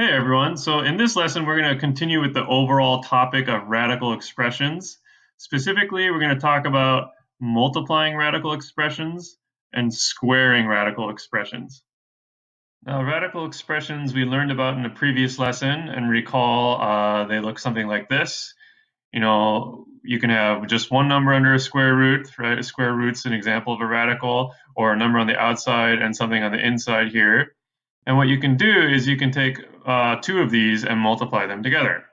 Hey everyone, so in this lesson we're going to continue with the overall topic of radical expressions. Specifically, we're going to talk about multiplying radical expressions and squaring radical expressions. Now, radical expressions we learned about in the previous lesson, and recall they look something like this. You can have just one number under a square root, right? A square root's an example of a radical, or a number on the outside and something on the inside here. And what you can do is you can take two of these and multiply them together.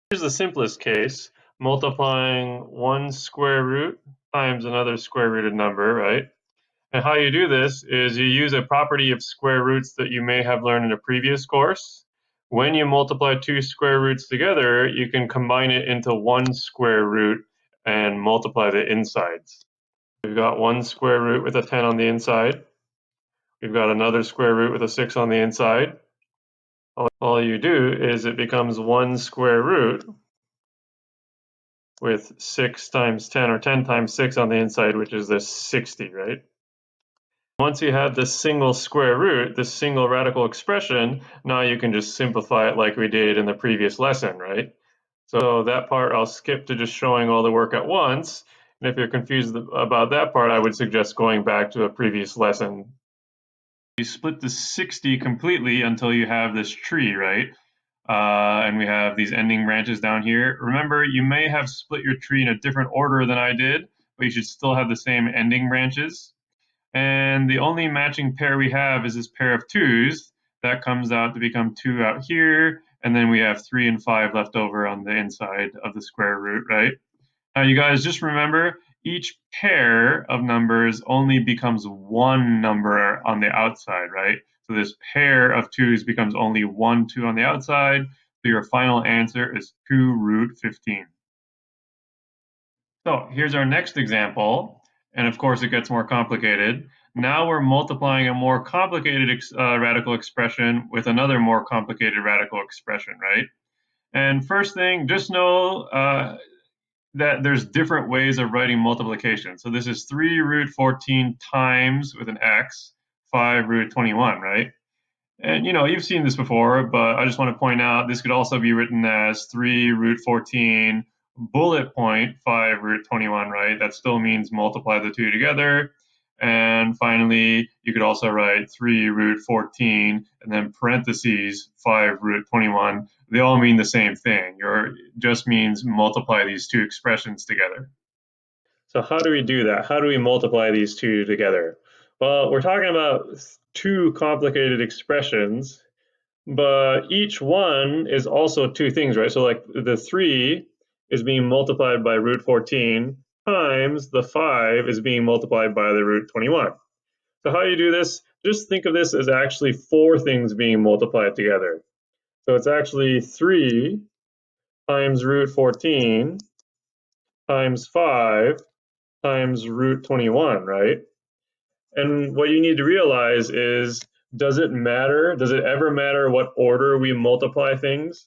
Here's the simplest case, multiplying one square root times another square rooted number, right? And how you do this is you use a property of square roots that you may have learned in a previous course. When you multiply two square roots together, you can combine it into one square root and multiply the insides. We've got one square root with a 10 on the inside. We've got another square root with a 6 on the inside. All you do is it becomes one square root with 6 times 10 or 10 times 6 on the inside, which is this 60, right? Once you have this single square root, this single radical expression, now you can just simplify it like we did in the previous lesson, right? So that part I'll skip to just showing all the work at once. And if you're confused about that part, I would suggest going back to a previous lesson. You split the 60 completely until you have this tree, right? And we have these ending branches down here. Remember, you may have split your tree in a different order than I did, but you should still have the same ending branches. And the only matching pair we have is this pair of 2's. That comes out to become 2 out here, and then we have 3 and 5 left over on the inside of the square root, right? Now, you guys just remember, each pair of numbers only becomes one number on the outside, right? So this pair of 2's becomes only 1 2 on the outside. So your final answer is 2 root 15. So here's our next example. And of course, it gets more complicated. Now we're multiplying a more complicated radical expression with another more complicated radical expression, right? And first thing, just know that there's different ways of writing multiplication. So this is 3 root 14 times with an x, 5 root 21, right? And you've seen this before, but I just want to point out this could also be written as 3 root 14 bullet point 5 root 21, right? That still means multiply the two together. And finally, you could also write 3 root 14 and then parentheses 5 root 21. They all mean the same thing. It just means multiply these two expressions together. So how do we do that? How do we multiply these two together? Well, we're talking about two complicated expressions, but each one is also two things, right? So like the 3 is being multiplied by root 14 times the 5 is being multiplied by the root 21. So how you do this, just think of this as actually four things being multiplied together. So it's actually 3 times root 14 times 5 times root 21, right? And what you need to realize is, does it matter? Does it ever matter what order we multiply things?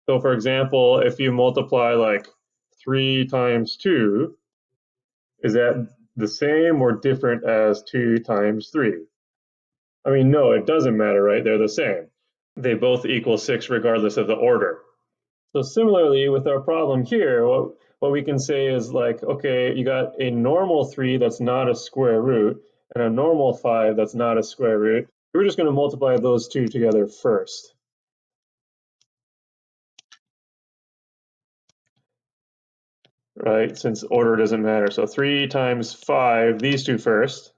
So for example, if you multiply like 3 times 2, is that the same or different as 2 times 3? I mean, no, it doesn't matter, right? They're the same. They both equal 6 regardless of the order. So similarly, with our problem here, what we can say is like, okay, you got a normal 3 that's not a square root, and a normal 5 that's not a square root. We're just going to multiply those two together first. Right, since order doesn't matter. So 3 times 5, these two first.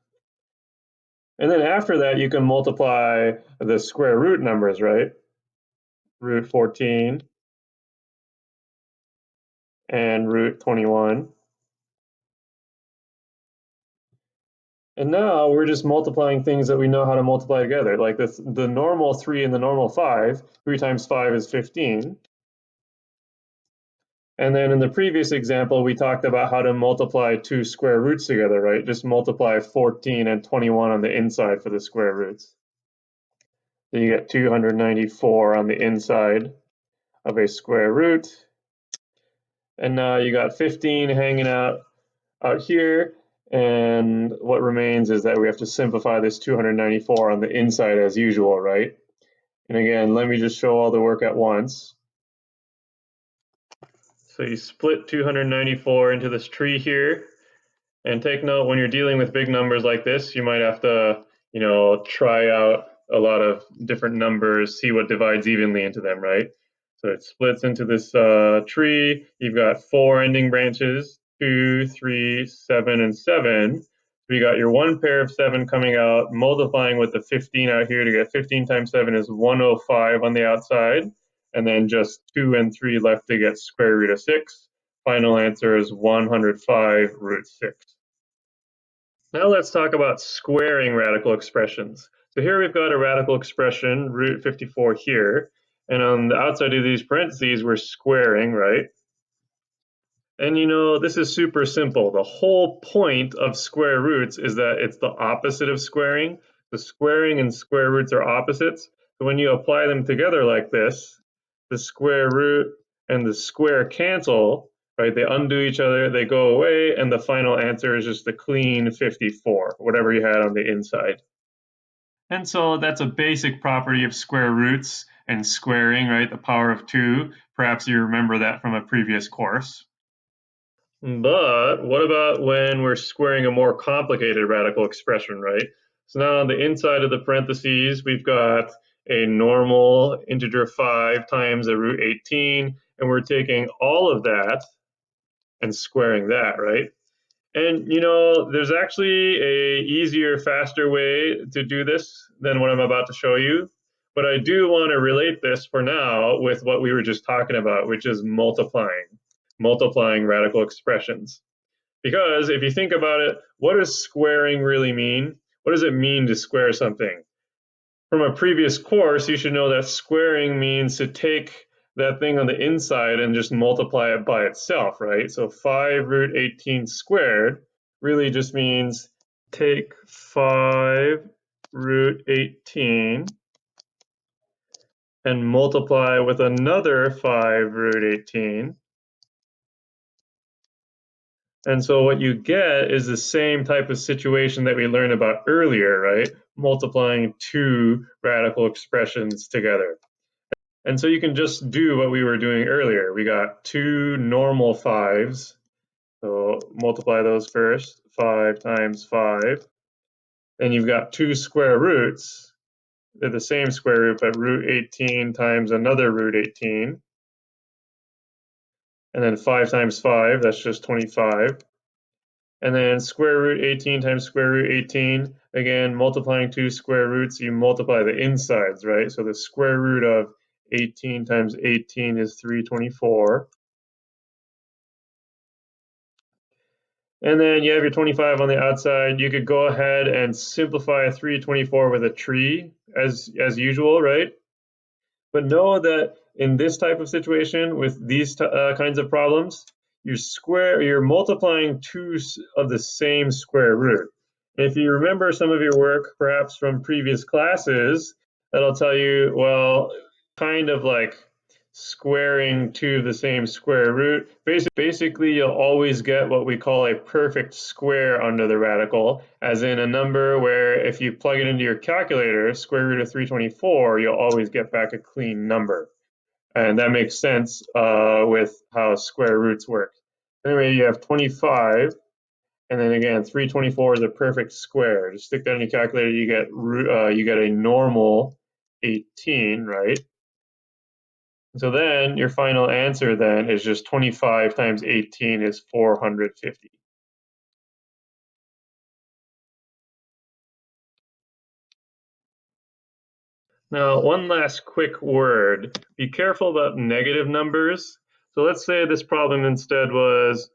And then after that, you can multiply the square root numbers, right? Root 14 and root 21. And now we're just multiplying things that we know how to multiply together, like the normal 3 and the normal 5. 3 times 5 is 15. And then in the previous example, we talked about how to multiply two square roots together, right? Just multiply 14 and 21 on the inside for the square roots. So you get 294 on the inside of a square root. And now you got 15 hanging out here. And what remains is that we have to simplify this 294 on the inside as usual, right? And again, let me just show all the work at once. So you split 294 into this tree here. And take note, when you're dealing with big numbers like this, you might have to, try out a lot of different numbers, see what divides evenly into them, right? So it splits into this tree. You've got 4 ending branches, 2, 3, 7, and 7. So you got your one pair of 7 coming out, multiplying with the 15 out here to get 15 times 7 is 105 on the outside. And then just 2 and 3 left to get square root of 6. Final answer is 105 root 6. Now let's talk about squaring radical expressions. So here we've got a radical expression, root 54 here, and on the outside of these parentheses, we're squaring, right? And this is super simple. The whole point of square roots is that it's the opposite of squaring. The squaring and square roots are opposites. So when you apply them together like this, the square root and the square cancel, right? They undo each other, they go away, and the final answer is just a clean 54, whatever you had on the inside. And so that's a basic property of square roots and squaring, right? The power of 2. Perhaps you remember that from a previous course. But what about when we're squaring a more complicated radical expression, right? So now on the inside of the parentheses, we've got a normal integer 5 times a root 18, and we're taking all of that and squaring that, right? And there's actually a easier, faster way to do this than what I'm about to show you. But I do want to relate this for now with what we were just talking about, which is multiplying radical expressions. Because if you think about it, what does squaring really mean? What does it mean to square something? From a previous course, you should know that squaring means to take that thing on the inside and just multiply it by itself, right? So 5 root 18 squared really just means take 5 root 18 and multiply with another 5 root 18. And so what you get is the same type of situation that we learned about earlier, right? Multiplying 2 radical expressions together. And so you can just do what we were doing earlier. We got 2 normal 5s. So multiply those first, 5 times 5. And you've got 2 square roots. They're the same square root, but root 18 times another root 18. And then 5 times 5, that's just 25. And then square root 18 times square root 18, again, multiplying 2 square roots, you multiply the insides, right? So the square root of 18 times 18 is 324. And then you have your 25 on the outside. You could go ahead and simplify 324 with a tree as usual, right? But know that in this type of situation with these kinds of problems, you're multiplying 2 of the same square root. And if you remember some of your work, perhaps from previous classes, that'll tell you, well, kind of like squaring 2 of the same square root. Basically, you'll always get what we call a perfect square under the radical, as in a number where if you plug it into your calculator, square root of 324, you'll always get back a clean number. And that makes sense with how square roots work. Anyway, you have 25, and then again, 324 is a perfect square. Just stick that in your calculator, you get a normal 18, right? So then your final answer then is just 25 times 18 is 450. Now, one last quick word. Be careful about negative numbers. So let's say this problem instead was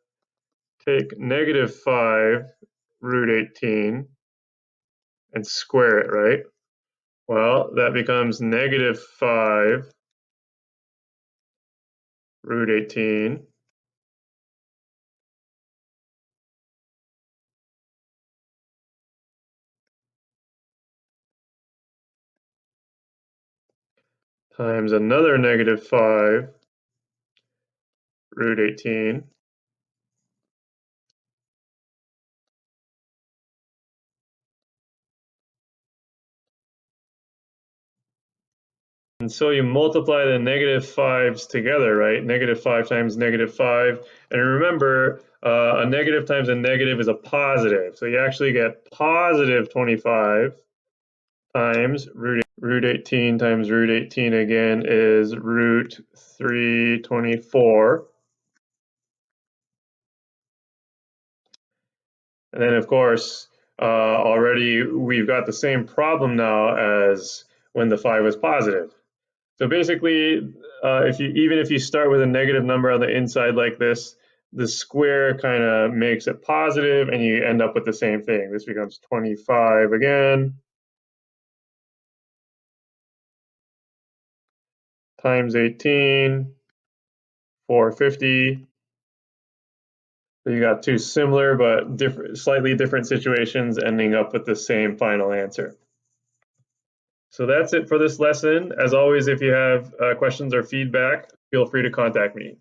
take negative 5 root 18 and square it, right? Well, that becomes negative 5 root 18 times another negative 5 root 18. And so you multiply the negative 5s together, right? Negative 5 times negative 5. And remember, a negative times a negative is a positive. So you actually get positive 25 times root 18 times root 18 again is root 324. And then, of course, already we've got the same problem now as when the 5 was positive. So basically, even if you start with a negative number on the inside like this, the square kind of makes it positive, and you end up with the same thing. This becomes 25 again times 18, 450. So you got two similar but slightly different situations ending up with the same final answer. So that's it for this lesson. As always, if you have questions or feedback, feel free to contact me.